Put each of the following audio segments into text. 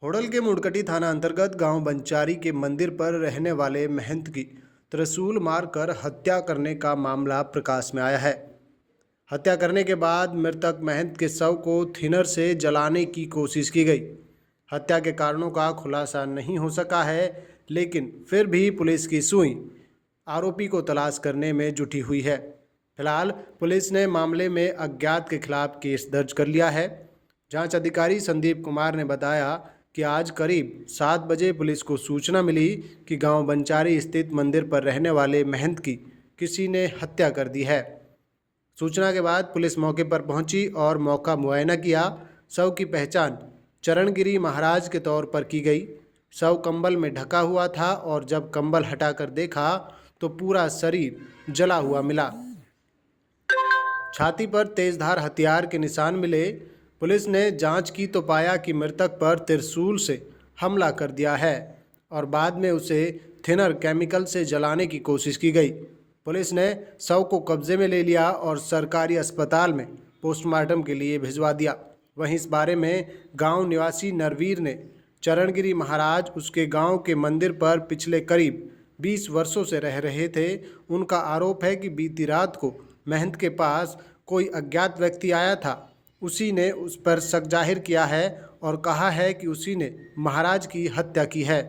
होडल के मुड़कटी थाना अंतर्गत गांव बंचारी के मंदिर पर रहने वाले महंत की त्रिशूल मारकर हत्या करने का मामला प्रकाश में आया है। हत्या करने के बाद मृतक महंत के शव को थिनर से जलाने की कोशिश की गई। हत्या के कारणों का खुलासा नहीं हो सका है, लेकिन फिर भी पुलिस की सुई आरोपी को तलाश करने में जुटी हुई है। फिलहाल पुलिस ने मामले में अज्ञात के खिलाफ केस दर्ज कर लिया है। जांच अधिकारी संदीप कुमार ने बताया कि आज करीब 7 बजे पुलिस को सूचना मिली कि गांव बंचारी स्थित मंदिर पर रहने वाले महंत की किसी ने हत्या कर दी है। सूचना के बाद पुलिस मौके पर पहुंची और मौका मुआयना किया। शव की पहचान चरणगिरी महाराज के तौर पर की गई। शव कंबल में ढका हुआ था और जब कंबल हटाकर देखा तो पूरा शरीर जला हुआ मिला। छाती पर तेजधार हथियार के निशान मिले। पुलिस ने जांच की तो पाया कि मृतक पर त्रिशूल से हमला कर दिया है और बाद में उसे थिनर केमिकल से जलाने की कोशिश की गई। पुलिस ने शव को कब्जे में ले लिया और सरकारी अस्पताल में पोस्टमार्टम के लिए भिजवा दिया। वहीं इस बारे में गांव निवासी नरवीर ने चरणगिरी महाराज उसके गांव के मंदिर पर पिछले करीब 20 वर्षों से रह रहे थे। उनका आरोप है कि बीती रात को महंत के पास कोई अज्ञात व्यक्ति आया था। उसी ने उस पर शक जाहिर किया है और कहा है कि उसी ने महाराज की हत्या की है।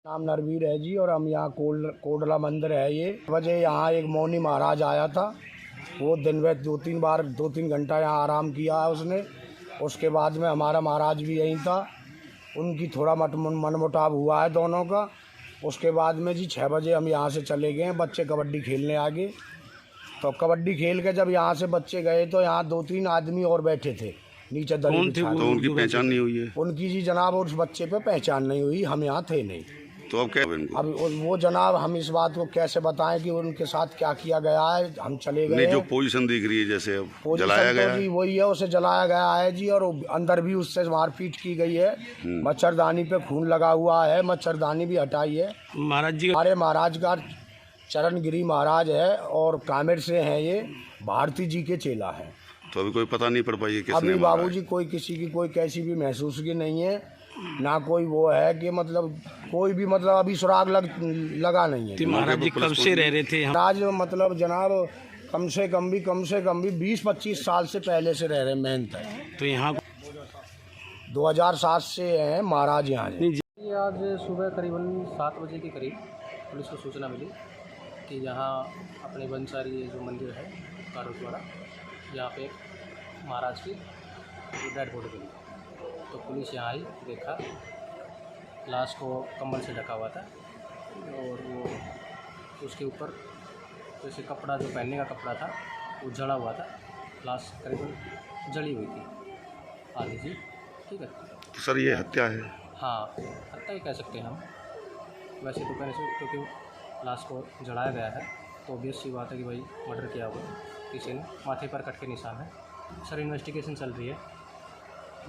नाम नरवीर है जी और हम यहाँ कोडला मंदिर है। ये वजह यहाँ एक मौनी महाराज आया था। वो दिन में 2-3 घंटा यहाँ आराम किया है उसने। उसके बाद में हमारा महाराज भी यहीं था। उनकी थोड़ा मनमुटाव हुआ है दोनों का। उसके बाद में जी 6 बजे हम यहाँ से चले गए। बच्चे कबड्डी खेलने आ गए। तो कबड्डी खेल के जब यहाँ से बच्चे गए तो यहाँ 2-3 आदमी और बैठे थे नीचे दरी बिछा के। तो उनकी पहचान नहीं हुई है? उनकी जी जनाब उस बच्चे पे पहचान नहीं हुई। हम यहाँ थे नहीं। तो अब क्या? अब वो जनाब हम इस बात को कैसे बताएं कि उनके साथ क्या किया गया है। हम चले गए। नहीं, जो पोजीशन दिख रही है जैसे अब जलाया गया जी वही है, उसे जलाया गया है जी। और अंदर भी उससे मारपीट की गई है। मच्छरदानी पे खून लगा हुआ है। मच्छरदानी भी हटाई है। महाराज जी हमारे महाराज का चरणगिरी महाराज है और कामेर से हैं। ये भारती जी के चेला हैं। तो अभी कोई पता नहीं पड़ पाई है किसने अभी मारा है? बाबूजी कोई किसी की कोई कैसी भी महसूस की नहीं है। ना कोई वो है कि मतलब कोई भी मतलब अभी सुराग लगा नहीं है। महाराज जी कब से रह रहे थे? आज मतलब जनाब कम से कम भी 20-25 साल से पहले से रह रहे महंत है। तो यहाँ 2007 से हैं महाराज यहाँ। आज सुबह करीबन 7 बजे के करीब पुलिस को सूचना मिली कि यहाँ अपने बंचारी जो मंदिर है कारवाड़ा, यहाँ पे महाराज की डेड बॉडी मिली। तो पुलिस यहाँ आई, देखा लाश को कंबल से ढका हुआ था और वो उसके ऊपर जैसे कपड़ा जो पहनने का कपड़ा था वो जड़ा हुआ था। लाश करीबन जली हुई थी आधी जी। ठीक है। तो सर ये हत्या है? हाँ, हत्या ही कह सकते हैं हम। वैसे तो कहने से क्योंकि लाश को जलाया गया है तो ऑब्वियस सी बात है कि भाई मर्डर किया हुआ किसी ने। माथे पर कट के निशान है। सर इन्वेस्टिगेशन चल रही है।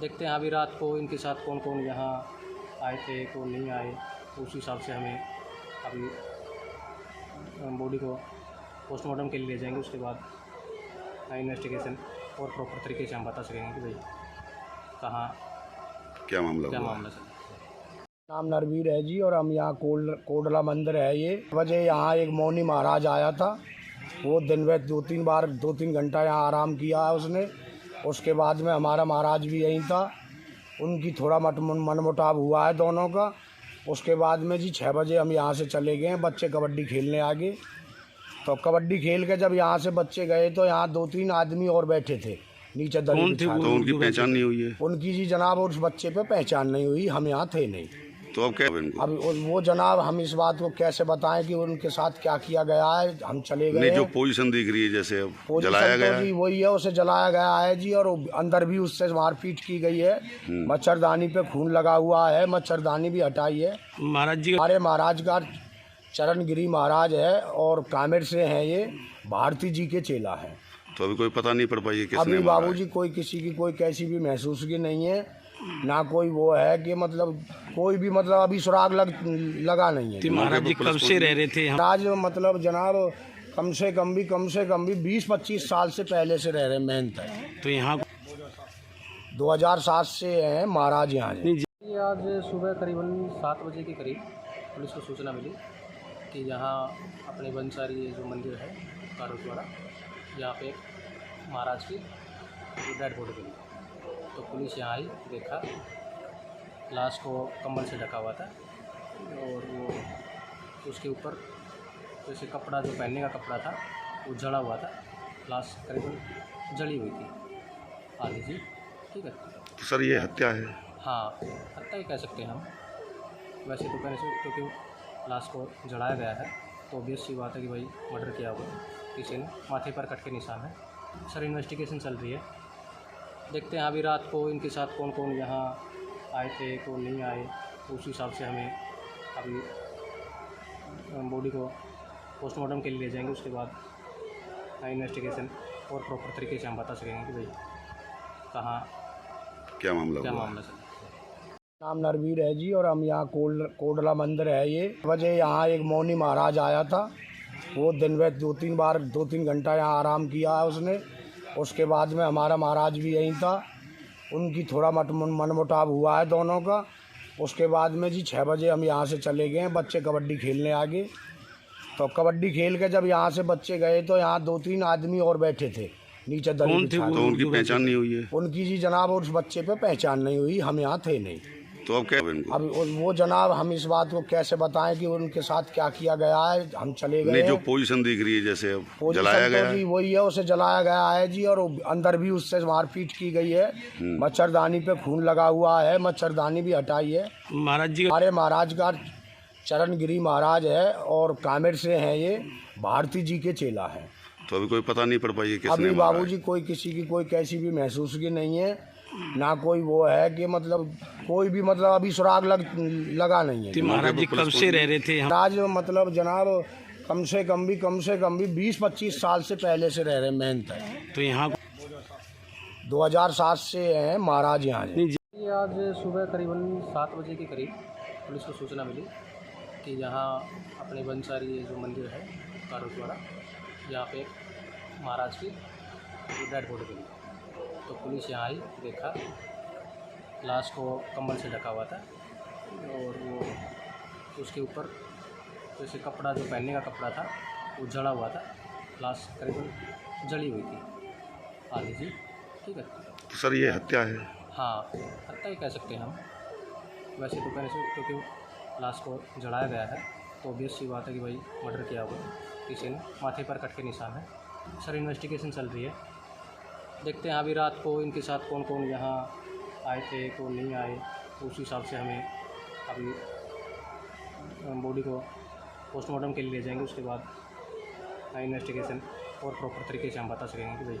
देखते हैं अभी रात को इनके साथ कौन कौन यहाँ आए थे, कौन नहीं आए, तो उस हिसाब से हमें अभी बॉडी को पोस्टमार्टम के लिए ले जाएंगे। उसके बाद इन्वेस्टिगेशन और प्रॉपर तरीके से हम बता सकेंगे कि भाई कहाँ क्या मामला सर। नाम नरवीर है जी और हम यहाँ कोडला मंदिर है। ये वजह यहाँ एक मौनी महाराज आया था। वो दिन में 2-3 घंटा यहाँ आराम किया है उसने। उसके बाद में हमारा महाराज भी यहीं था। उनकी थोड़ा मनमुटाव हुआ है दोनों का। उसके बाद में जी 6 बजे हम यहाँ से चले गए। बच्चे कबड्डी खेलने आ गए। तो कबड्डी खेल के जब यहाँ से बच्चे गए तो यहाँ 2-3 आदमी और बैठे थे नीचे दरी बिछा के। तो उनकी पहचान नहीं हुई है? उनकी जी जनाब उस बच्चे पे पहचान नहीं हुई। हम यहाँ थे नहीं। तो अब क्या? अब वो जनाब हम इस बात को कैसे बताएं कि उनके साथ क्या किया गया है। हम चले गए। नहीं, जो पोजीशन दिख रही है जैसे अब जलाया गया है? जी वही है, उसे जलाया गया है जी। और अंदर भी उससे मारपीट की गई है। मच्छरदानी पे खून लगा हुआ है। मच्छरदानी भी हटाई है। महाराज जी हमारे महाराज का चरणगिरी महाराज है और कामेर से हैं। ये भारती जी के चेला हैं। तो अभी कोई पता नहीं पड़ पाई है किसने अभी मारा है? बाबूजी कोई किसी की कोई कैसी भी महसूस की नहीं है। ना कोई वो है कि मतलब कोई भी मतलब अभी सुराग लगा नहीं है। महाराज जी कब से रह रहे थे? आज मतलब जनाब कम से कम भी 20-25 साल से पहले से रह रहे महंत है। तो यहाँ 2007 से हैं महाराज यहाँ। आज सुबह करीबन 7 बजे के करीब पुलिस को सूचना मिली कि यहाँ अपने बंसारी जो मंदिर है कारोतवाड़ा, यहाँ पे एक महाराज की डेड बॉडी मिली। तो पुलिस यहाँ आई, देखा लाश को कंबल से ढका हुआ था और वो उसके ऊपर जैसे कपड़ा जो पहनने का कपड़ा था वो जड़ा हुआ था। लाश करीबन जली हुई थी आधी जी। ठीक है, तो सर ये हत्या है? हाँ, हत्या ही कह सकते हैं हम। वैसे तो कहने से क्योंकि लाश को जलाया गया है तो ऑब्वियस सी बात है कि भाई मर्डर किया हुआ किसी ने, माथे पर कट के निशान है। सर इन्वेस्टिगेशन चल रही है, देखते हैं अभी रात को इनके साथ कौन कौन यहाँ आए थे, कौन नहीं आए, तो उस हिसाब से हमें अभी बॉडी को पोस्टमार्टम के लिए ले जाएंगे। उसके बाद इन्वेस्टिगेशन और प्रॉपर तरीके से हम बता सकेंगे कि भाई कहाँ क्या मामला क्या हुआ? मामला चल। नाम नरवीर है जी और हम यहाँ कोडला मंदिर है ये वजह। यहाँ एक मौनी महाराज आया था, वो दिन में 2-3 घंटा यहाँ आराम किया है उसने। उसके बाद में हमारा महाराज भी यहीं था, उनकी थोड़ा मनमुटाव हुआ है दोनों का। उसके बाद में जी 6 बजे हम यहाँ से चले गए, बच्चे कबड्डी खेलने आ गए। तो कबड्डी खेल के जब यहाँ से बच्चे गए तो यहाँ 2-3 आदमी और बैठे थे नीचे दरी कौन थे बिछा के। तो उनकी पहचान नहीं हुई है? उनकी जी जनाब उस बच्चे पे पहचान नहीं हुई, हम यहाँ थे नहीं। तो अब क्या इनको? अब वो जनाब हम इस बात को कैसे बताएं कि उनके साथ क्या किया गया है। हम चले गए नहीं, जो हैं। पोजीशन दिख रही है जैसे अब पोजीशन जलाया तो गया जी है। वही है, उसे जलाया गया है जी। और अंदर भी उससे मारपीट की गई है, मच्छरदानी पे खून लगा हुआ है, मच्छरदानी भी हटाई है। महाराज जी का हमारे महाराज का चरणगिरी महाराज है और कामेर से हैं, ये भारती जी के चेला हैं। तो अभी कोई पता नहीं पड़ पाई है किसने अभी मारा है? बाबूजी कोई किसी की कोई कैसी भी महसूस की नहीं है, ना कोई वो है कि मतलब कोई भी मतलब अभी सुराग लगा नहीं है। महाराज जी कब से रह रहे थे यहाँ? महाराज मतलब जनाब कम से कम भी 20-25 साल से पहले से रह रहे, मेहनत है। तो यहाँ 2007 से हैं महाराज यहाँ हैं। ये आज सुबह करीबन 7 बजे के करीब पुलिस को सूचना मिली कि यहाँ अपने बंसारी जो मंदिर है कारोतवाड़ा, यहाँ पे एक महाराज की डेड बॉडी मिली। तो पुलिस यहाँ आई, देखा लाश को कंबल से ढका हुआ था और वो उसके ऊपर जैसे कपड़ा जो पहनने का कपड़ा था वो जड़ा हुआ था। लाश करीबन जली हुई थी आधी जी। ठीक है, तो सर ये हत्या है? हाँ, हत्या ही कह सकते हैं हम। वैसे तो कहने से क्योंकि लाश को जलाया गया है तो ऑब्वियस सी बात है कि भाई मर्डर किया हुआ किसी ने, माथे पर कट के निशान है। सर इन्वेस्टिगेशन चल रही है, देखते हैं अभी रात को इनके साथ कौन कौन यहाँ आए थे, कौन नहीं आए, तो उस हिसाब से हमें अभी बॉडी को पोस्टमार्टम के लिए ले जाएंगे। उसके बाद इन्वेस्टिगेशन और प्रॉपर तरीके से हम बता सकेंगे कि भाई